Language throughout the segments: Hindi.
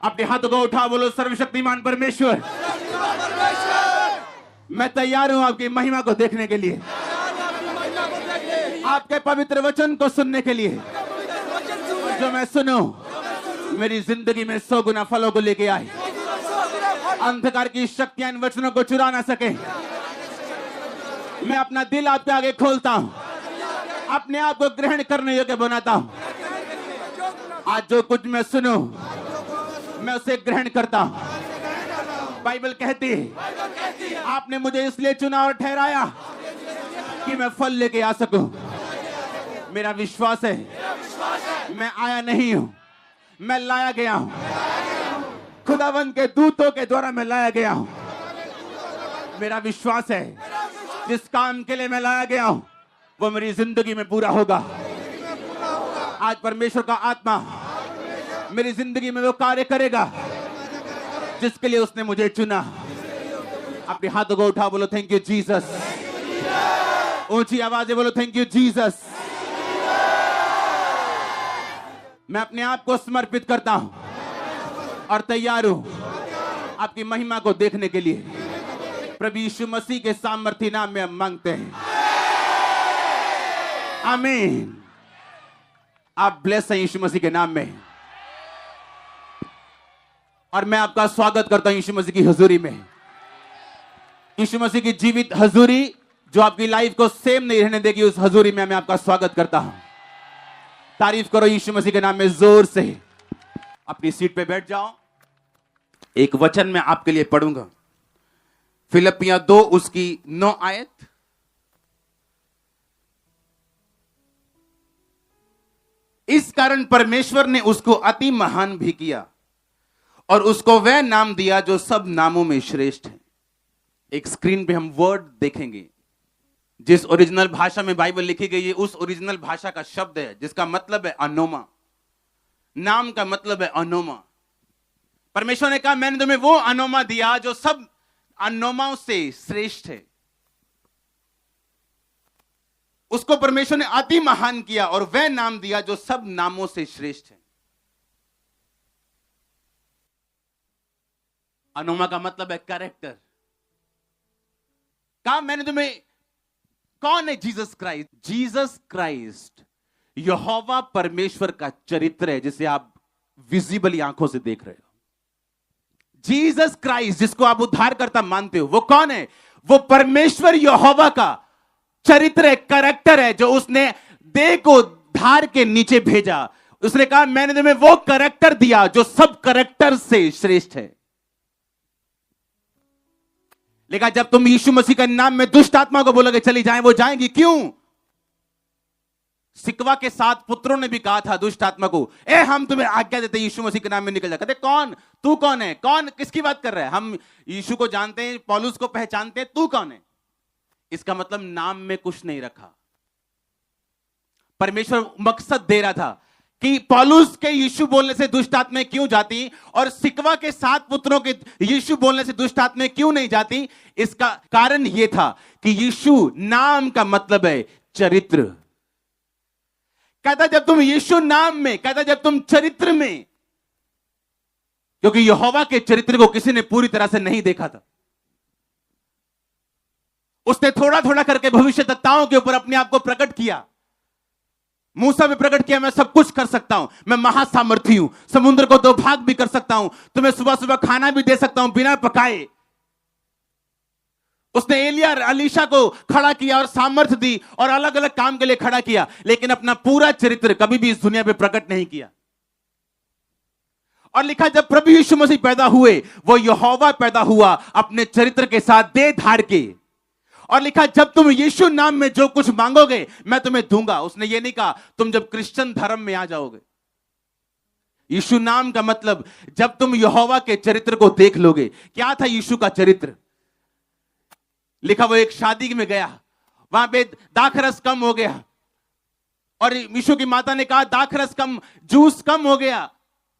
अपने हाथों को उठा, बोलो सर्वशक्तिमान परमेश्वर, मैं तैयार हूं आपकी महिमा को देखने के लिए, आपके पवित्र वचन को सुनने के लिए। जो मैं सुनूं मेरी जिंदगी में 100 गुना फलों को लेके आए। अंधकार की शक्तियां इन वचनों को चुरा ना सके। मैं अपना दिल आपके आगे खोलता हूं, अपने आप को ग्रहण करने योग्य बनाता हूं। आज जो कुछ मैं सुनूं मैं उसे ग्रहण करता हूं। बाइबल कहती है आपने मुझे इसलिए चुना और ठहराया कि मैं फल लेके आ सकूं। मेरा विश्वास है मैं आया नहीं हूं, मैं लाया गया हूं। खुदावंद के दूतों के द्वारा मैं लाया गया हूं। मेरा विश्वास है जिस काम के लिए मैं लाया गया हूं वो मेरी जिंदगी में पूरा होगा। आज परमेश्वर का आत्मा मेरी जिंदगी में वो कार्य करेगा जिसके लिए उसने मुझे चुना। अपने हाथों को उठा, बोलो थैंक यू जीसस। ऊंची आवाजें बोलो थैंक यू जीसस। मैं अपने आप को समर्पित करता हूं और तैयार हूं आपकी महिमा को देखने के लिए। प्रभु यीशु मसीह के सामर्थी नाम में हम मांगते हैं, आमीन। आप ब्लेस हैं यीशु मसीह के नाम में। और मैं आपका स्वागत करता हूं यीशु मसीह की हुजूरी में। यीशु मसीह की जीवित हुजूरी जो आपकी लाइफ को सेम नहीं रहने देगी, उस हुजूरी में मैं आपका स्वागत करता हूं। तारीफ करो यीशु मसीह के नाम में जोर से। अपनी सीट पे बैठ जाओ। एक वचन मैं आपके लिए पढ़ूंगा, फिलिप्पियां 2 उसकी 9 आयत। इस कारण परमेश्वर ने उसको अति महान भी किया और उसको वह नाम दिया जो सब नामों में श्रेष्ठ है। एक स्क्रीन पे हम वर्ड देखेंगे। जिस ओरिजिनल भाषा में बाइबल लिखी गई है उस ओरिजिनल भाषा का शब्द है जिसका मतलब है अनोमा। नाम का मतलब है अनोमा। परमेश्वर ने कहा मैंने तुम्हें वो अनोमा दिया जो सब अनोमाओं से श्रेष्ठ है। उसको परमेश्वर ने अति महान किया और वह नाम दिया जो सब नामों से श्रेष्ठ है। अनोमा का मतलब है कैरेक्टर। कहा मैंने तुम्हें, कौन है जीसस क्राइस्ट? जीसस क्राइस्ट यहोवा परमेश्वर का चरित्र है जिसे आप विजिबली आंखों से देख रहे हो। जीसस क्राइस्ट जिसको आप उद्धारकर्ता मानते हो, वो कौन है? वो परमेश्वर यहोवा का चरित्र है, कैरेक्टर है, जो उसने देह को धार के नीचे भेजा। उसने कहा मैंने तुम्हें वो कैरेक्टर दिया जो सब कैरेक्टर से श्रेष्ठ है। लेकिन जब तुम यीशु मसीह के नाम में दुष्ट आत्मा को बोलोगे चली जाएं, वो जाएंगी। क्यों? सिकवा के 7 पुत्रों ने भी कहा था दुष्ट आत्मा को, हम तुम्हें आज्ञा देते यीशु मसीह के नाम में निकल जा। कहते कौन? तू कौन है? कौन किसकी बात कर रहा है? हम यीशु को जानते हैं, पौलुस को पहचानते हैं, तू कौन है? इसका मतलब नाम में कुछ नहीं रखा। परमेश्वर मकसद दे रहा था कि पौलुस के यीशु बोलने से दुष्ट आत्माएं क्यों जाती और सिकवा के 7 पुत्रों के यीशु बोलने से दुष्ट आत्माएं क्यों नहीं जाती। इसका कारण यह था कि यीशु नाम का मतलब है चरित्र। कहता जब तुम यीशु नाम में, कहता जब तुम चरित्र में, क्योंकि यहोवा के चरित्र को किसी ने पूरी तरह से नहीं देखा था। उसने थोड़ा थोड़ा करके भविष्यद्वक्ताओं के ऊपर अपने आप को प्रकट किया। मूसा में प्रकट किया मैं सब कुछ कर सकता हूं, मैं महासामर्थी हूं, समुद्र को 2 भाग भी कर सकता हूं, तुम्हें सुबह सुबह खाना भी दे सकता हूं बिना पकाए। उसने एलिया अलीशा को खड़ा किया और सामर्थ्य दी और अलग अलग काम के लिए खड़ा किया, लेकिन अपना पूरा चरित्र कभी भी इस दुनिया पे प्रकट नहीं किया। और लिखा जब प्रभु यीशु मसीह पैदा हुए, वो यहोवा पैदा हुआ अपने चरित्र के साथ देह धार के। और लिखा जब तुम यीशु नाम में जो कुछ मांगोगे मैं तुम्हें दूंगा। उसने ये नहीं कहा तुम जब क्रिश्चियन धर्म में आ जाओगे। यीशु नाम का मतलब जब तुम यहोवा के चरित्र को देख लोगे। क्या था यीशु का चरित्र? लिखा वो एक शादी में गया, वहां पे दाखरस कम हो गया और यीशु की माता ने कहा दाखरस कम, जूस कम हो गया।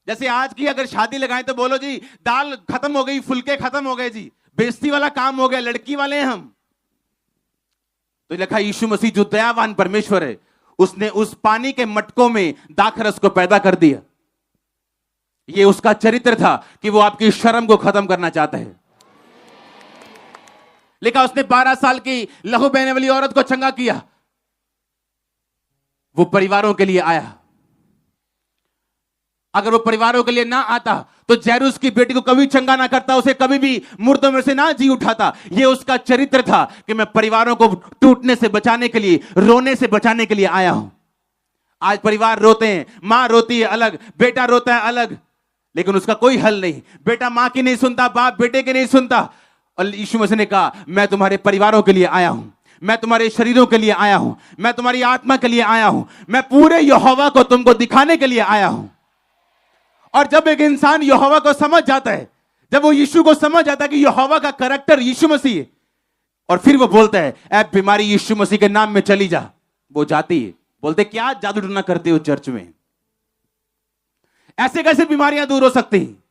जैसे आज की अगर शादी लगाएं तो बोलो जी दाल खत्म हो गई, फुलके खत्म हो गए जी, बेइज्जती वाला काम हो गया, लड़की वाले हैं हम। तो लिखा यीशु मसीह जो दयावान परमेश्वर है, उसने उस पानी के मटकों में दाखरस को पैदा कर दिया। ये उसका चरित्र था कि वो आपकी शर्म को खत्म करना चाहता है। लिखा उसने 12 साल की लहू बहने वाली औरत को चंगा किया। वो परिवारों के लिए आया। अगर वो परिवारों के लिए ना आता तो जैरूस की बेटी को कभी चंगा ना करता, उसे कभी भी मुर्दों में से ना जी उठाता। ये उसका चरित्र था कि मैं परिवारों को टूटने से बचाने के लिए, रोने से बचाने के लिए आया हूं। आज परिवार रोते हैं, मां रोती है अलग, बेटा रोता है अलग, लेकिन उसका कोई हल नहीं। बेटा मां की नहीं सुनता, बाप बेटे की नहीं सुनता। और यीशु मसीह ने कहा, मैं तुम्हारे परिवारों के लिए आया हूं, मैं तुम्हारे शरीरों के लिए आया हूं, मैं तुम्हारी आत्मा के लिए आया हूं, मैं पूरे यहोवा को तुमको दिखाने के लिए आया हूं। और जब एक इंसान यहोवा को समझ जाता है, जब वो यीशु को समझ जाता है कि यहोवा का कैरेक्टर यीशु मसीह है, और फिर वो बोलता है, ऐ बीमारी यीशु मसीह के नाम में चली जा। वो जाती है। बोलते क्या जादू टोना करते हो चर्च में? ऐसे कैसे बीमारियां दूर हो सकती हैं?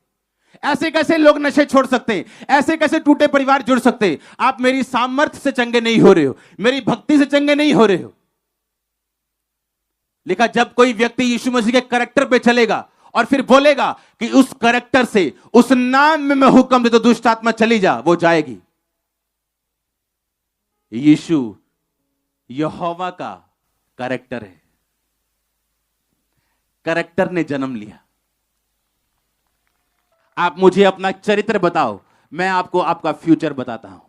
ऐसे कैसे लोग नशे छोड़ सकते हैं? ऐसे कैसे टूटे परिवार जुड़ सकते हैं? आप मेरी सामर्थ्य से चंगे नहीं हो रहे हो, मेरी भक्ति से चंगे नहीं हो रहे हो। लिखा जब कोई व्यक्ति यीशु मसीह के कैरेक्टर पे चलेगा और फिर बोलेगा कि उस कैरेक्टर से, उस नाम में मैं हुक्म दे तो दुष्ट आत्मा चली जा, वो जाएगी। यीशु यहोवा का कैरेक्टर है। कैरेक्टर ने जन्म लिया। आप मुझे अपना चरित्र बताओ, मैं आपको आपका फ्यूचर बताता हूं।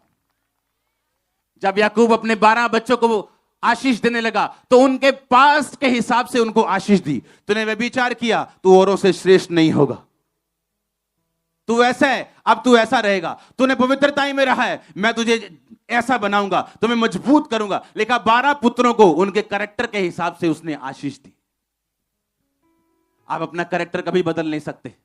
जब याकूब अपने 12 बच्चों को आशीष देने लगा तो उनके पास के हिसाब से उनको आशीष दी। तूने व्यभिचार किया, तू औरों से श्रेष्ठ नहीं होगा। तू ऐसा है, अब तू ऐसा रहेगा। तूने पवित्रताई में रहा है, मैं तुझे ऐसा बनाऊंगा, तुम्हें मजबूत करूंगा। लिखा 12 पुत्रों को उनके कैरेक्टर के हिसाब से उसने आशीष दी। आप अपना कैरेक्टर कभी बदल नहीं सकते।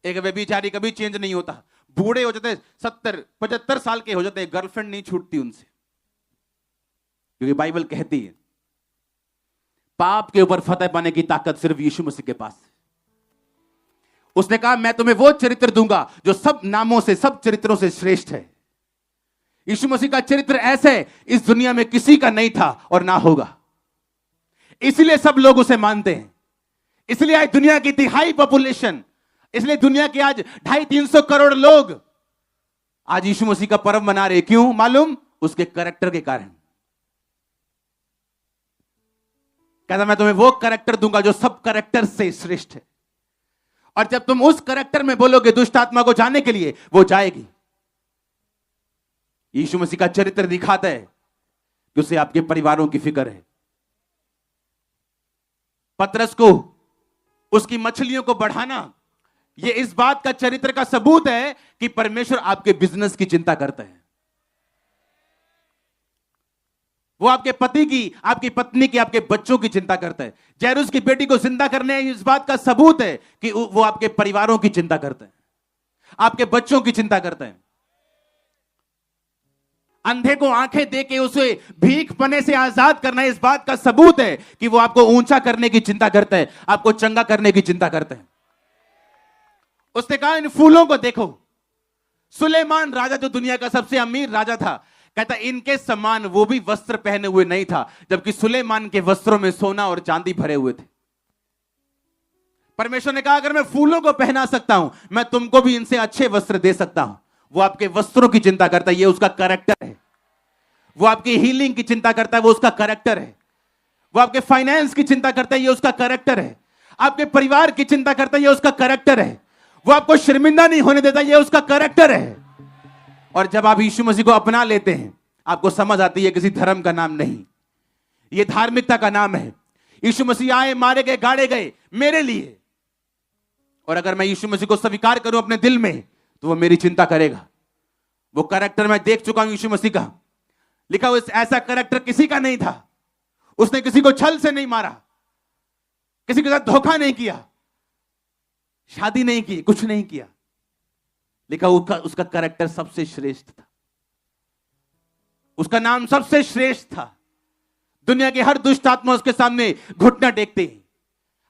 एक व्यभिचारी कभी चेंज नहीं होता। बूढ़े हो जाते, 70-75 साल के हो जाते, गर्लफ्रेंड नहीं छूटती उनसे, क्योंकि बाइबल कहती है पाप के ऊपर फतेह पाने की ताकत सिर्फ यीशु मसीह के पास है। उसने कहा मैं तुम्हें वो चरित्र दूंगा जो सब नामों से, सब चरित्रों से श्रेष्ठ है। यीशु मसीह का चरित्र ऐसे इस दुनिया में किसी का नहीं था और ना होगा। इसलिए सब लोग उसे मानते हैं। इसलिए आज दुनिया की तिहाई पॉपुलेशन, इसलिए दुनिया के आज 250-300 करोड़ लोग आज यीशु मसीह का पर्व मना रहे। क्यों मालूम? उसके कैरेक्टर के कारण। कहता मैं तुम्हें वो कैरेक्टर दूंगा जो सब कैरेक्टर से श्रेष्ठ है। और जब तुम उस कैरेक्टर में बोलोगे दुष्ट आत्मा को जाने के लिए, वो जाएगी। यीशु मसीह का चरित्र दिखाता है कि उसे आपके परिवारों की फिक्र है। पतरस को उसकी मछलियों को बढ़ाना, यह इस बात का चरित्र का सबूत है कि परमेश्वर आपके बिजनेस की चिंता करता है। वो आपके पति की, आपकी पत्नी की, आपके बच्चों की चिंता करता है। जैरूस की बेटी को जिंदा करने इस बात का सबूत है कि वो आपके परिवारों की चिंता करता है, आपके बच्चों की चिंता करता है। अंधे को आंखें देके उसे भीख पने से आजाद करना इस बात का सबूत है कि वो आपको ऊंचा करने की चिंता करता है, आपको चंगा करने की चिंता करता है। उसने कहा इन फूलों को देखो। सुलेमान राजा जो दुनिया का सबसे अमीर राजा था, कहता इनके समान वो भी वस्त्र पहने हुए नहीं था, जबकि सुलेमान के वस्त्रों में सोना और चांदी भरे हुए थे। परमेश्वर ने कहा अगर मैं फूलों को पहना सकता हूं, मैं तुमको भी इनसे अच्छे वस्त्र दे सकता हूं। वो आपके वस्त्रों की चिंता करता है, ये उसका कैरेक्टर है। वो आपकी हीलिंग की चिंता करता है, वो उसका कैरेक्टर है। वो आपके फाइनेंस की चिंता करता है, ये उसका कैरेक्टर है। आपके परिवार की चिंता करता है, ये उसका कैरेक्टर है। वो आपको शर्मिंदा नहीं होने देता, ये उसका कैरेक्टर है। और जब आप यीशु मसीह को अपना लेते हैं, आपको समझ आती है किसी धर्म का नाम नहीं, ये धार्मिकता का नाम है। यीशु मसीह आए, मारे गए, गाड़े गए मेरे लिए, और अगर मैं यीशु मसीह को स्वीकार करूं अपने दिल में, तो वो मेरी चिंता करेगा। वो कैरेक्टर मैं देख चुका हूं यीशु मसीह का। लिखा हुआ ऐसा कैरेक्टर किसी का नहीं था। उसने किसी को छल से नहीं मारा, किसी के साथ धोखा नहीं किया, शादी नहीं की, कुछ नहीं किया। लिखा उसका कैरेक्टर सबसे श्रेष्ठ था, उसका नाम सबसे श्रेष्ठ था। दुनिया के हर दुष्ट आत्मा उसके सामने घुटना टेकते,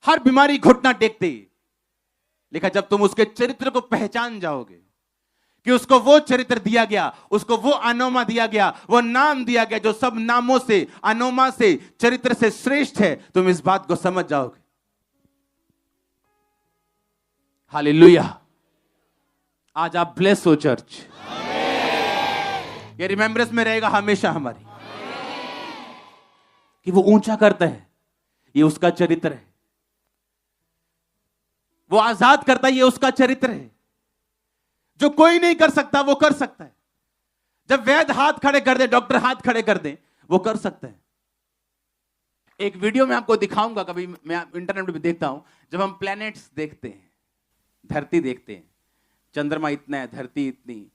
हर बीमारी घुटना टेकते। लिखा जब तुम उसके चरित्र को पहचान जाओगे कि उसको वो चरित्र दिया गया, उसको वो अनोमा दिया गया, वो नाम दिया गया जो सब नामों से, अनोमा से, चरित्र से श्रेष्ठ है, तुम इस बात को समझ जाओगे। हालेलुया। आज आप ब्लेस हो चर्च। ये रिमेम्बरेंस में रहेगा हमेशा हमारी कि वो ऊंचा करता है, ये उसका चरित्र है। वो आजाद करता है, ये उसका चरित्र है। जो कोई नहीं कर सकता वो कर सकता है। जब वैद्य हाथ खड़े कर दे, डॉक्टर हाथ खड़े कर दे, वो कर सकते हैं। एक वीडियो में आपको दिखाऊंगा, कभी मैं इंटरनेट पे देखता हूं, जब हम प्लैनेट्स देखते हैं, धरती देखते हैं, चंद्रमा इतना है, धरती इतनी,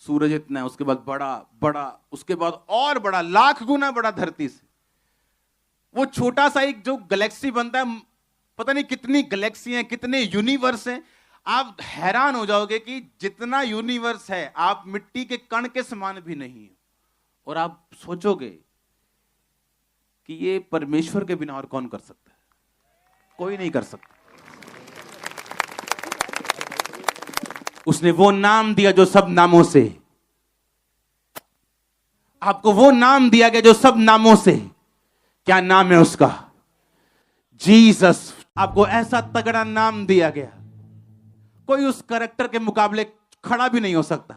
सूरज इतना है, उसके बाद बड़ा बड़ा, उसके बाद और बड़ा, लाख गुना बड़ा धरती से। वो छोटा सा एक जो गैलेक्सी बनता है, पता नहीं कितनी गैलेक्सी हैं, कितने यूनिवर्स हैं। आप हैरान हो जाओगे कि जितना यूनिवर्स है, आप मिट्टी के कण के समान भी नहीं हो। और आप सोचोगे कि ये परमेश्वर के बिना और कौन कर सकता है? कोई नहीं कर सकता। उसने वो नाम दिया जो सब नामों से, आपको वो नाम दिया गया जो सब नामों से, क्या नाम है उसका? जीसस। आपको ऐसा तगड़ा नाम दिया गया, कोई उस कैरेक्टर के मुकाबले खड़ा भी नहीं हो सकता।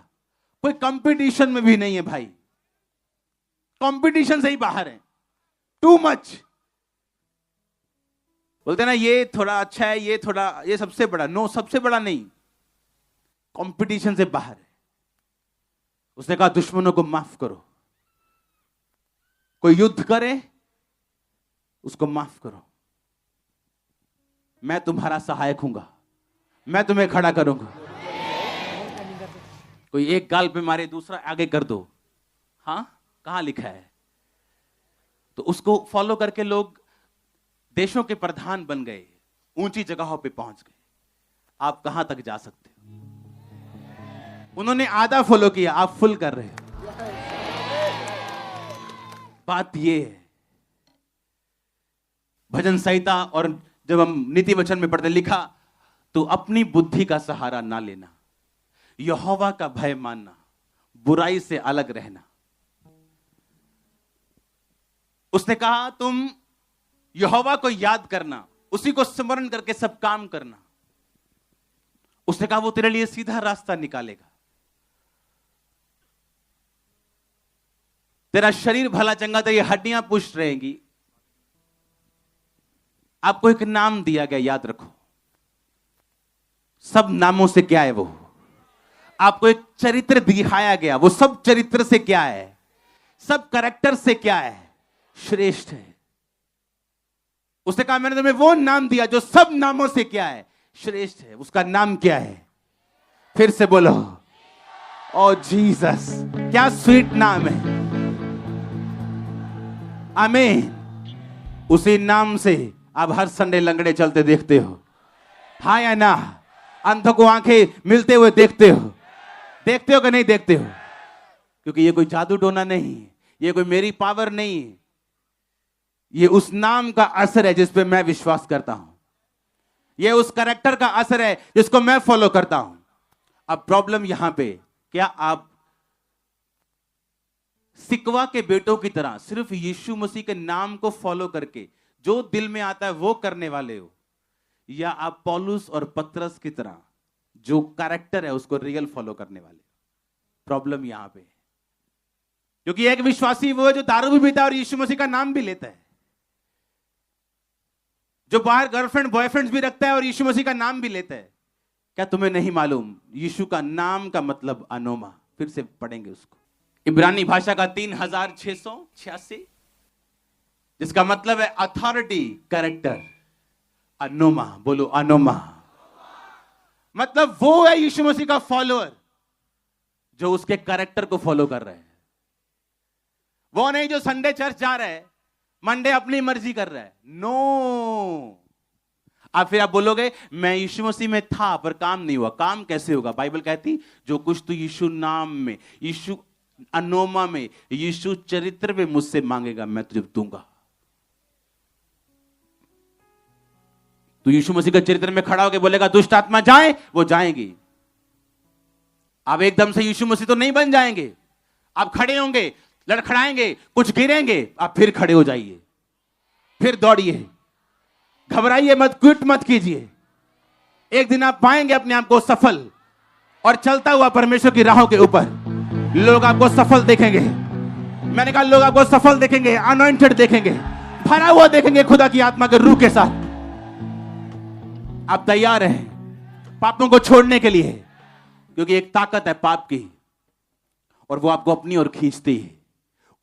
कोई कंपटीशन में भी नहीं है भाई, कंपटीशन से ही बाहर है। Too much. बोलते ना ये थोड़ा अच्छा है, ये थोड़ा, ये सबसे बड़ा। नो, सबसे बड़ा नहीं, कंपटीशन से बाहर है। उसने कहा दुश्मनों को माफ करो, कोई युद्ध करे उसको माफ करो, मैं तुम्हारा सहायक हूंगा, मैं तुम्हें खड़ा करूंगा। कोई एक गाल पे मारे दूसरा आगे कर दो, हां कहां लिखा है? तो उसको फॉलो करके लोग देशों के प्रधान बन गए, ऊंची जगहों पे पहुंच गए। आप कहां तक जा सकते हो? उन्होंने आधा फॉलो किया, आप फुल कर रहे हो। बात यह है, भजन संहिता और जब हम नीति वचन में पढ़ते, लिखा तो अपनी बुद्धि का सहारा ना लेना, यहोवा का भय मानना, बुराई से अलग रहना। उसने कहा तुम यहोवा को याद करना, उसी को स्मरण करके सब काम करना। उसने कहा वो तेरे लिए सीधा रास्ता निकालेगा। तेरा शरीर भला चंगा, तेरी हड्डियां पुष्ट रहेंगी। आपको एक नाम दिया गया, याद रखो। सब नामों से क्या है वो? आपको एक चरित्र दिखाया गया, वो सब चरित्र से क्या है? सब कैरेक्टर से क्या है? श्रेष्ठ है। उसने कहा मैंने तुम्हें वो नाम दिया जो सब नामों से क्या है? श्रेष्ठ है। उसका नाम क्या है? फिर से बोलो, ओ जीसस। क्या स्वीट नाम है। आमीन। उसी नाम से आप हर संडे लंगड़े चलते देखते हो, हाँ या ना? अंधों को आंखें मिलते हुए देखते हो कि नहीं देखते हो? क्योंकि ये कोई जादू टोना नहीं है, ये कोई मेरी पावर नहीं है, ये उस नाम का असर है जिस पे मैं विश्वास करता हूं। ये उस कैरेक्टर का असर है जिसको मैं फॉलो करता हूं। अब प्रॉब्लम यहां पे, क्या आप सिकवा के बेटों की तरह सिर्फ यीशु मसीह के नाम को फॉलो करके जो दिल में आता है वो करने वाले हो, या आप पौलुस और पतरस की तरह जो कैरेक्टर है उसको रियल फॉलो करने वाले? प्रॉब्लम यहां पे, क्योंकि एक विश्वासी वो है जो दारू भी पीता है और यीशु मसीह का नाम भी लेता है, जो बाहर गर्लफ्रेंड बॉयफ्रेंड भी रखता है और यीशु मसीह का नाम भी लेता है। क्या तुम्हें नहीं मालूम यीशु का नाम का मतलब अनोमा? फिर से पढ़ेंगे उसको। इब्रानी भाषा का 3686, जिसका मतलब है अथॉरिटी, कैरेक्टर। अनोमा, बोलो अनोमा। मतलब वो है यीशु मसीह का फॉलोअर जो उसके कैरेक्टर को फॉलो कर रहे हैं। वो नहीं जो संडे चर्च जा रहा है, मंडे अपनी मर्जी कर रहा है। नो। अब फिर आप बोलोगे मैं यीशु मसीह में था पर काम नहीं हुआ। काम कैसे होगा? बाइबल कहती जो कुछ तू यीशु नाम में, यीशु अनोमा में, यीशु चरित्र में मुझसे मांगेगा मैं तुझे दूंगा। तू यीशु मसीह के चरित्र में खड़ा होकर बोलेगा दुष्ट आत्मा जाए, वो जाएंगी। आप एकदम से यीशु मसीह तो नहीं बन जाएंगे। आप खड़े होंगे, लड़खड़ाएंगे, कुछ गिरेंगे, आप फिर खड़े हो जाइए, फिर दौड़िए, घबराइए मत, क्विट मत कीजिए। एक दिन आप पाएंगे अपने आप को सफल और चलता हुआ परमेश्वर की राहों के ऊपर। लोग आपको सफल देखेंगे। मैंने कहा लोग आपको सफल देखेंगे, अनॉइंटेड देखेंगे, भरा हुआ देखेंगे खुदा की आत्मा के रूह के साथ। आप तैयार हैं पापों को छोड़ने के लिए? क्योंकि एक ताकत है पाप की और वो आपको अपनी ओर खींचती है।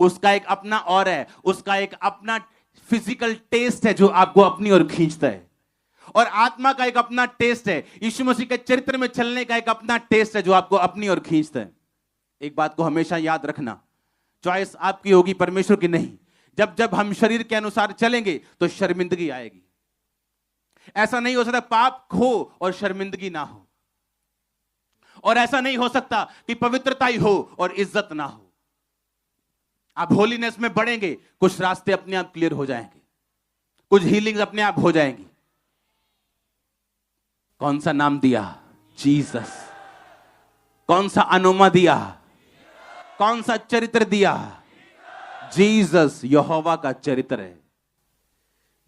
उसका एक अपना और है, उसका एक अपना फिजिकल टेस्ट है जो आपको अपनी ओर खींचता है। और आत्मा का एक अपना टेस्ट है, यीशु मसीह के चरित्र में चलने का एक अपना टेस्ट है जो आपको अपनी ओर खींचता है। एक बात को हमेशा याद रखना, चॉइस आपकी होगी, परमेश्वर की नहीं। जब जब हम शरीर के अनुसार चलेंगे तो शर्मिंदगी आएगी। ऐसा नहीं हो सकता पाप हो और शर्मिंदगी ना हो, और ऐसा नहीं हो सकता कि पवित्रता ही हो और इज्जत ना हो। आप होलीनेस में बढ़ेंगे, कुछ रास्ते अपने आप क्लियर हो जाएंगे, कुछ हीलिंग अपने आप हो जाएंगी। कौन सा नाम दिया? जीसस। कौन सा अनुमा दिया? कौन सा चरित्र दिया? जीसस यहोवा का चरित्र है।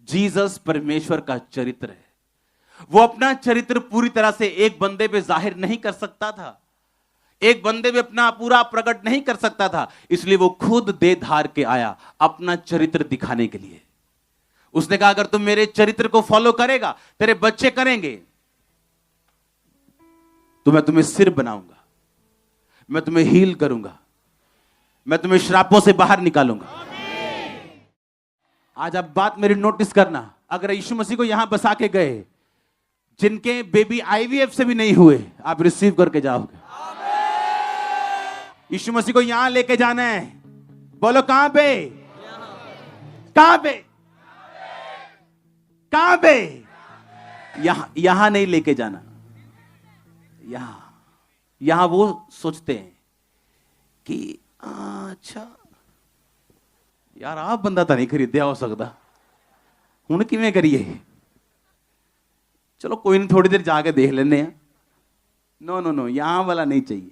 जीसस परमेश्वर का चरित्र है। वो अपना चरित्र पूरी तरह से एक बंदे पे जाहिर नहीं कर सकता था, एक बंदे पे अपना पूरा प्रकट नहीं कर सकता था, इसलिए वो खुद देह धार के आया अपना चरित्र दिखाने के लिए। उसने कहा अगर तुम मेरे चरित्र को फॉलो करेगा, तेरे बच्चे करेंगे, तो मैं तुम्हें सिर बनाऊंगा, मैं तुम्हें हील करूंगा, मैं तुम्हें श्रापों से बाहर निकालूंगा। आज आप बात मेरी नोटिस करना, अगर यीशु मसीह को यहां बसा के गए, जिनके बेबी आईवीएफ से भी नहीं हुए, आप रिसीव करके जाओगे। यीशु मसीह को यहां लेके जाना है। बोलो कहां पे? कहां पे? कहां पे? यहां नहीं लेके जाना। यहां वो सोचते हैं कि अच्छा यार आप बंदा तो नहीं खरीदया हो सकता, हुण किवें करिए, चलो कोई नहीं थोड़ी देर जाके देख लेने हैं। नो नो नो, यहां वाला नहीं चाहिए,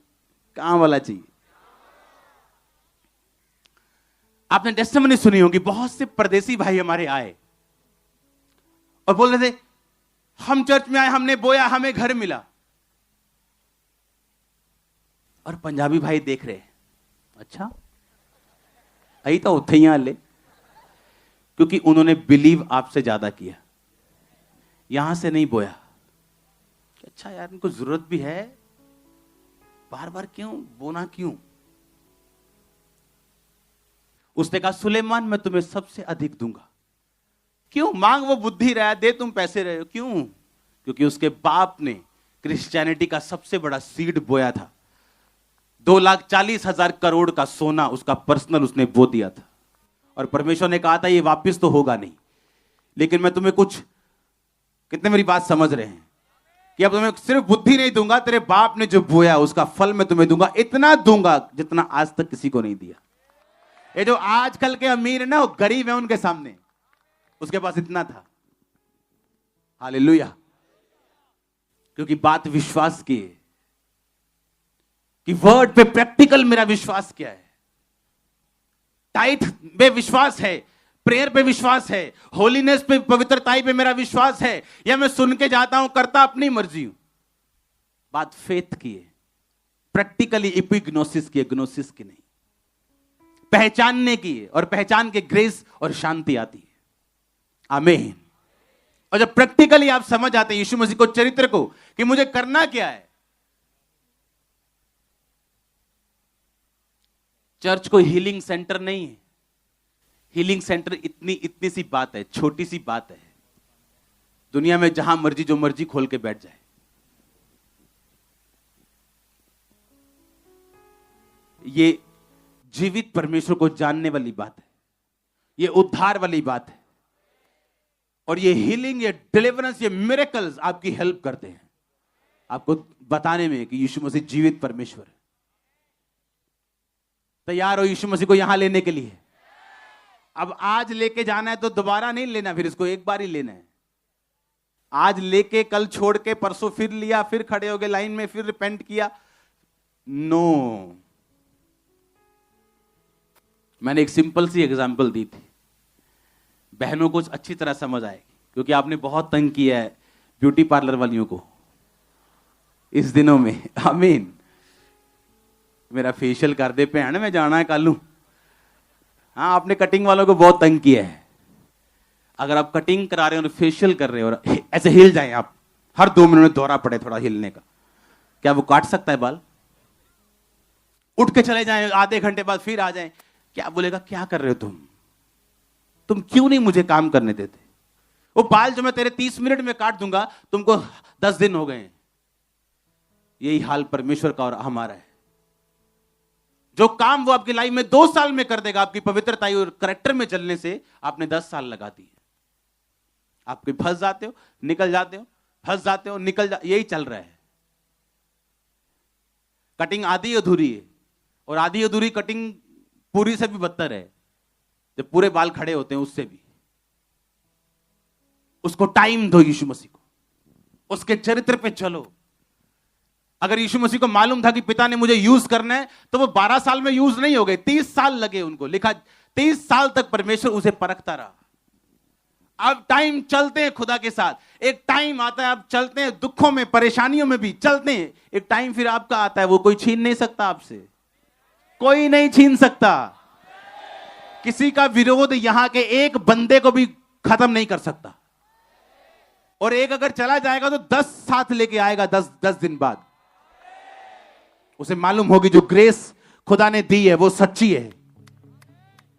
कहां वाला चाहिए। आपने टेस्टिमनी सुनी होगी, बहुत से परदेसी भाई हमारे आए और बोल रहे थे हम चर्च में आए, हमने बोया, हमें घर मिला। और पंजाबी भाई देख रहे, अच्छा आई तो उठे ही ले, क्योंकि उन्होंने बिलीव आपसे ज्यादा किया, यहां से नहीं बोया। अच्छा यार इनको जरूरत भी है, बार बार क्यों बोना क्यों? उसने कहा सुलेमान मैं तुम्हें सबसे अधिक दूंगा। क्यों? मांग वो बुद्धि रहा है, दे तुम पैसे रहे हो, क्यों? क्योंकि उसके बाप ने क्रिश्चियनिटी का सबसे बड़ा सीड बोया था। 2,40,000 करोड़ का सोना उसका पर्सनल उसने बो दिया था। और परमेश्वर ने कहा था ये वापस तो होगा नहीं, लेकिन मैं तुम्हें कुछ, कितने मेरी बात समझ रहे हैं, कि अब तुम्हें सिर्फ बुद्धि नहीं दूंगा, तेरे बाप ने जो बोया उसका फल मैं तुम्हें दूंगा, इतना दूंगा जितना आज तक किसी को नहीं दिया। ये जो आजकल के अमीर है ना, वो गरीब है उनके सामने, उसके पास इतना था। हालेलुया। क्योंकि बात विश्वास की है, कि वर्ड पे प्रैक्टिकल मेरा विश्वास क्या है। टाइट पे विश्वास है, प्रेयर पे विश्वास है, होलीनेस पे, पवित्रताई पे मेरा विश्वास है, या मैं सुन के जाता हूं करता अपनी मर्जी हूं। बात फेथ की है, प्रैक्टिकली इपिग्नोसिस की है, ग्नोसिस की नहीं। पहचानने की है, और पहचान के ग्रेस और शांति आती है। आमीन। और जब प्रैक्टिकली आप समझ आते हैं यीशु मसीह को, चरित्र को, कि मुझे करना क्या है। चर्च कोई हीलिंग सेंटर नहीं है। हीलिंग सेंटर इतनी सी बात है, छोटी सी बात है, दुनिया में जहां मर्जी जो मर्जी खोल के बैठ जाए। ये जीवित परमेश्वर को जानने वाली बात है, ये उद्धार वाली बात है, और ये हीलिंग, ये डिलीवरेंस, ये मिरेकल्स आपकी हेल्प करते हैं आपको बताने में कि यीशु मसीह जीवित परमेश्वर है। तैयार हो यीशु मसीह को यहां लेने के लिए? अब आज लेके जाना है तो दोबारा नहीं लेना, फिर इसको एक बार ही लेना है। आज लेके कल छोड़ के परसों फिर लिया, फिर खड़े हो गए लाइन में, फिर रिपेंट किया, नो। मैंने एक सिंपल सी एग्जांपल दी थी, बहनों को अच्छी तरह समझ आएगी, क्योंकि आपने बहुत तंग किया है ब्यूटी पार्लर वालियों को। इस दिनों में। आमीन। मेरा फेशियल कर दे भैन, मैं जाना है कल। हाँ, आपने कटिंग वालों को बहुत तंग किया है। अगर आप कटिंग करा रहे हो और फेशियल कर रहे हो और ऐसे हिल जाए आप, हर 2 मिनट में दौरा पड़े थोड़ा हिलने का, क्या वो काट सकता है बाल? उठ के चले जाएं, आधे घंटे बाद फिर आ जाएं, क्या बोलेगा क्या कर रहे हो तुम क्यों नहीं मुझे काम करने देते? वो बाल जो मैं तेरे 30 मिनट में काट दूंगा, तुमको 10 दिन हो गए। यही हाल परमेश्वर का और हमारा है। जो काम वो आपकी लाइफ में 2 साल में कर देगा, आपकी पवित्रता और करैक्टर में चलने से आपने 10 साल लगा दिए। आपके फंस जाते हो, निकल जाते हो, फंस जाते हो, यही चल रहा है। कटिंग आधी अधूरी है, और आधी अधूरी कटिंग पूरी से भी बदतर है। जब पूरे बाल खड़े होते हैं उससे भी। उसको टाइम दो यीशु मसीह को, उसके चरित्र पे चलो। अगर यीशु मसीह को मालूम था कि पिता ने मुझे यूज करना है, तो वो 12 साल में यूज नहीं हो गए, 30 साल लगे उनको। लिखा 30 साल तक परमेश्वर उसे परखता रहा। अब टाइम चलते हैं खुदा के साथ। एक टाइम आता है, आप चलते हैं दुखों में, परेशानियों में भी चलते हैं। एक टाइम फिर आपका आता है, वो कोई छीन नहीं सकता आपसे, कोई नहीं छीन सकता। किसी का विरोध यहां के एक बंदे को भी खत्म नहीं कर सकता। और एक अगर चला जाएगा तो 10 साथ लेके आएगा 10 दिन बाद। उसे मालूम होगी जो ग्रेस खुदा ने दी है वो सच्ची है।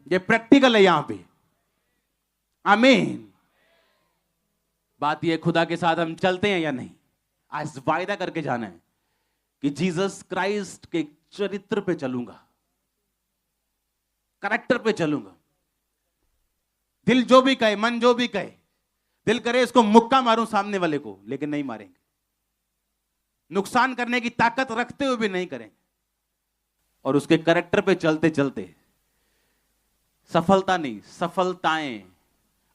ये प्रैक्टिकल है यहां पे। आमीन। बात ये, खुदा के साथ हम चलते हैं या नहीं? आज वायदा करके जाना है कि जीसस क्राइस्ट के चरित्र पे चलूंगा, करैक्टर पे चलूंगा। दिल जो भी कहे, मन जो भी कहे, दिल करे इसको मुक्का मारूं सामने वाले को, लेकिन नहीं मारेंगे। नुकसान करने की ताकत रखते हुए भी नहीं करेंगे। और उसके करैक्टर पे चलते चलते सफलता नहीं, सफलताएं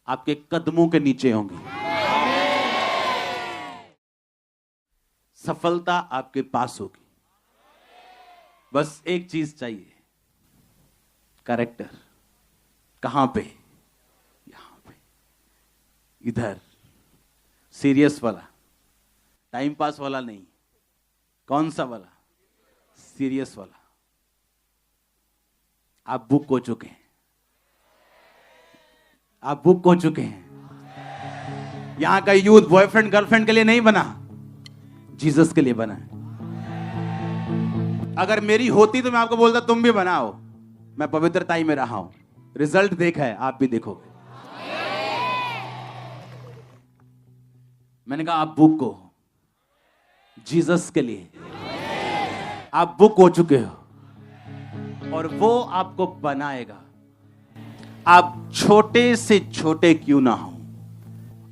आपके कदमों के नीचे होंगी। सफलता आपके पास होगी। बस एक चीज चाहिए, कैरेक्टर। कहां पे? यहां पे, इधर। सीरियस वाला, टाइम पास वाला नहीं। कौन सा वाला? सीरियस वाला। आप बुक हो चुके हैं, आप बुक हो चुके हैं। यहां का यूथ बॉयफ्रेंड गर्लफ्रेंड के लिए नहीं बना, जीसस के लिए बना है। अगर मेरी होती तो मैं आपको बोलता तुम भी बनाओ। मैं पवित्रताई में रहा हूं, रिजल्ट देखा है, आप भी देखोगे। मैंने कहा आप बुक हो जीसस के लिए। आप बुक हो चुके हो और वो आपको बनाएगा। आप छोटे से छोटे क्यों ना हो,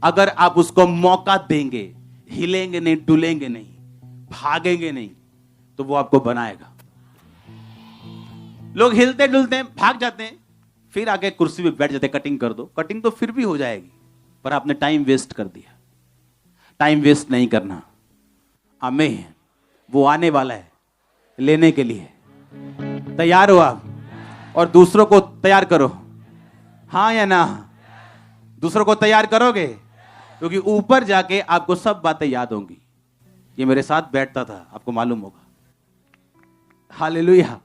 अगर आप उसको मौका देंगे, हिलेंगे नहीं, डुलेंगे नहीं, भागेंगे नहीं, तो वो आपको बनाएगा। लोग हिलते डुलते हैं, भाग जाते हैं, फिर आके कुर्सी पे बैठ जाते हैं, कटिंग कर दो। कटिंग तो फिर भी हो जाएगी, पर आपने टाइम वेस्ट कर दिया। टाइम वेस्ट नहीं करना। आमीन। वो आने वाला है लेने के लिए। तैयार हो आप? और दूसरों को तैयार करो। हाँ या ना? दूसरों को तैयार करोगे? क्योंकि ऊपर जाके आपको सब बातें याद होंगी। ये मेरे साथ बैठता था, आपको मालूम होगा। हालेलुया।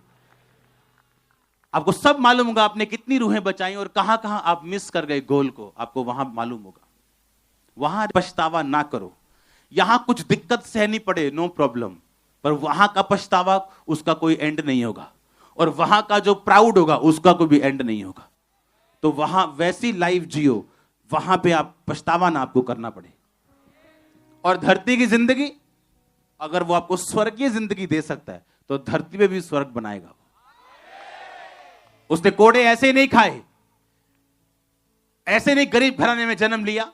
आपको सब मालूम होगा, आपने कितनी रूहें बचाई और कहां कहां आप मिस कर गए गोल को, आपको वहां मालूम होगा। वहां पछतावा ना करो। यहां कुछ दिक्कत सहनी पड़े, नो प्रॉब्लम, पर वहां का पछतावा उसका कोई एंड नहीं होगा। और वहां का जो प्राउड होगा उसका कोई भी एंड नहीं होगा। तो वहां वैसी लाइफ जियो, वहां पे आप पछतावा ना आपको करना पड़े। और धरती की जिंदगी, अगर वो आपको स्वर्गीय जिंदगी दे सकता है तो धरती पे भी स्वर्ग बनाएगा। उसने कोड़े ऐसे नहीं खाए, ऐसे नहीं गरीब घराने में जन्म लिया,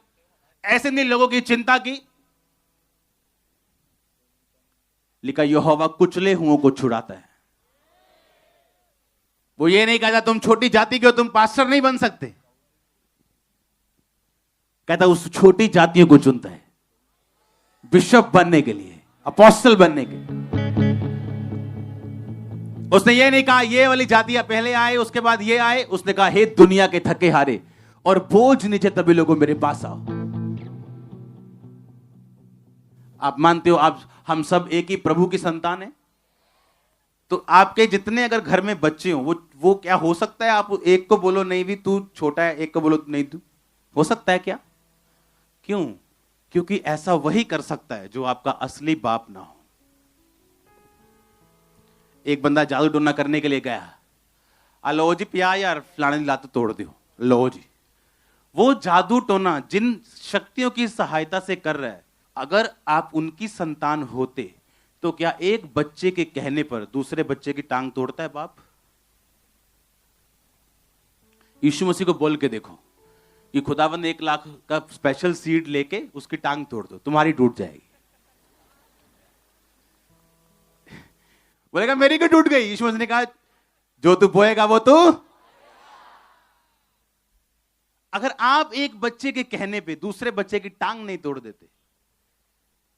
ऐसे नहीं लोगों की चिंता की। लिखा यहोवा कुचले हुओं को छुड़ाता है। वो ये नहीं कहता तुम छोटी जाति के हो, तुम पास्टर नहीं बन सकते। कहता उस छोटी जातियों को चुनता है बिशप बनने के लिए, अपोस्टल बनने के लिए। उसने ये नहीं कहा ये वाली जातियां पहले आए उसके बाद ये आए। उसने कहा हे दुनिया के थके हारे और बोझ नीचे तभी लोगों मेरे पास आओ। आप मानते हो आप हम सब एक ही प्रभु की संतान है? तो आपके जितने अगर घर में बच्चे हो वो क्या हो सकता है आप एक को बोलो नहीं भी तू छोटा है, एक को बोलो नहीं तू, हो सकता है क्या? क्यों? क्योंकि ऐसा वही कर सकता है जो आपका असली बाप ना हो। एक बंदा जादू टोना करने के लिए गया, लो जी पिया यार फलाने लात तोड़ दो, लो जी। वो जादू टोना जिन शक्तियों की सहायता से कर रहा है, अगर आप उनकी संतान होते तो क्या एक बच्चे के कहने पर दूसरे बच्चे की टांग तोड़ता है बाप? यीशु मसीह को बोल के देखो कि खुदावंद 1 लाख का स्पेशल सीड लेके उसकी टांग तोड़ दो, तुम्हारी टूट जाएगी। बोलेगा मेरी क्यों टूट गई? यीशु मसीह ने कहा जो तू बोएगा वो तू। अगर आप एक बच्चे के कहने पे दूसरे बच्चे की टांग नहीं तोड़ देते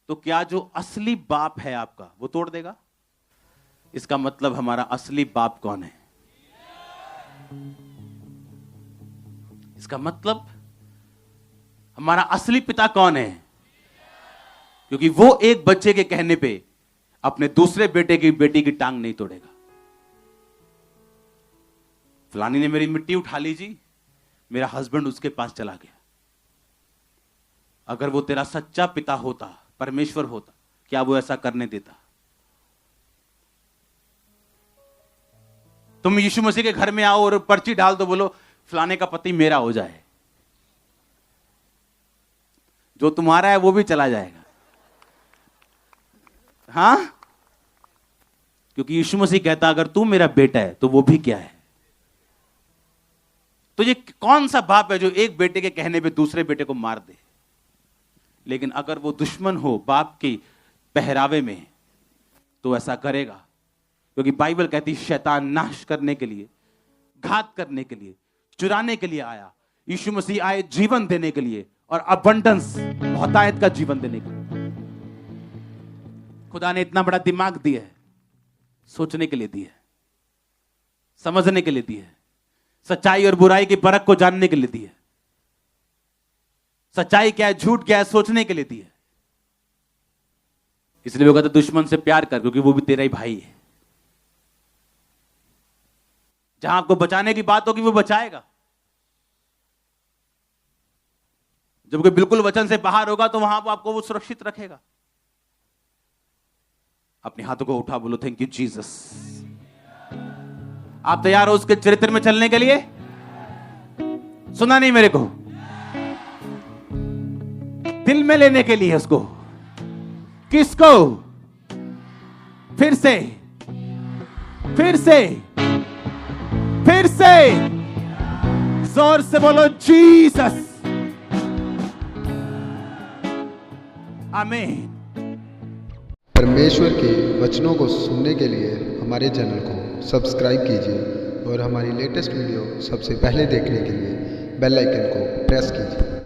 तो क्या जो असली बाप है आपका वो तोड़ देगा? इसका मतलब हमारा असली बाप कौन है? इसका मतलब हमारा असली पिता कौन है? क्योंकि वो एक बच्चे के कहने पे अपने दूसरे बेटे की बेटी की टांग नहीं तोड़ेगा। फलानी ने मेरी मिट्टी उठा ली जी, मेरा हस्बैंड उसके पास चला गया। अगर वो तेरा सच्चा पिता होता, परमेश्वर होता, क्या वो ऐसा करने देता? तुम यीशु मसीह के घर में आओ और पर्ची डाल दो, बोलो फलाने का पति मेरा हो जाए, जो तुम्हारा है वो भी चला जाएगा। हां, क्योंकि यीशु मसीह कहता अगर तू मेरा बेटा है तो वो भी क्या है? तो ये कौन सा बाप है जो एक बेटे के कहने पे दूसरे बेटे को मार दे? लेकिन अगर वो दुश्मन हो बाप के पहरावे में तो ऐसा करेगा, क्योंकि बाइबल कहती है शैतान नाश करने के लिए, घात करने के लिए, चुराने के लिए आया। यीशु मसीह आए जीवन देने के लिए और अबंडेंस, बहुतायत का जीवन देने के लिए। खुदा ने इतना बड़ा दिमाग दिया है, सोचने के लिए दिया है, समझने के लिए दिया है, सच्चाई और बुराई की परख को जानने के लिए दिया है, सच्चाई क्या है झूठ क्या है सोचने के लिए दिया है। इसलिए वो कहता दुश्मन से प्यार कर, क्योंकि वो भी तेरा ही भाई है। जहां आपको बचाने की बात होगी वो बचाएगा, जब कोई बिल्कुल वचन से बाहर होगा तो वहां आपको वो सुरक्षित रखेगा। अपने हाथों को उठा बोलो थैंक यू जीसस। आप तैयार हो उसके चरित्र में चलने के लिए? सुना नहीं मेरे को? दिल में लेने के लिए उसको। किसको? फिर से, फिर से, फिर से जोर से बोलो जीसस। आमीन। परमेश्वर के वचनों को सुनने के लिए हमारे चैनल को सब्सक्राइब कीजिए और हमारी लेटेस्ट वीडियो सबसे पहले देखने के लिए बेल आइकन को प्रेस कीजिए।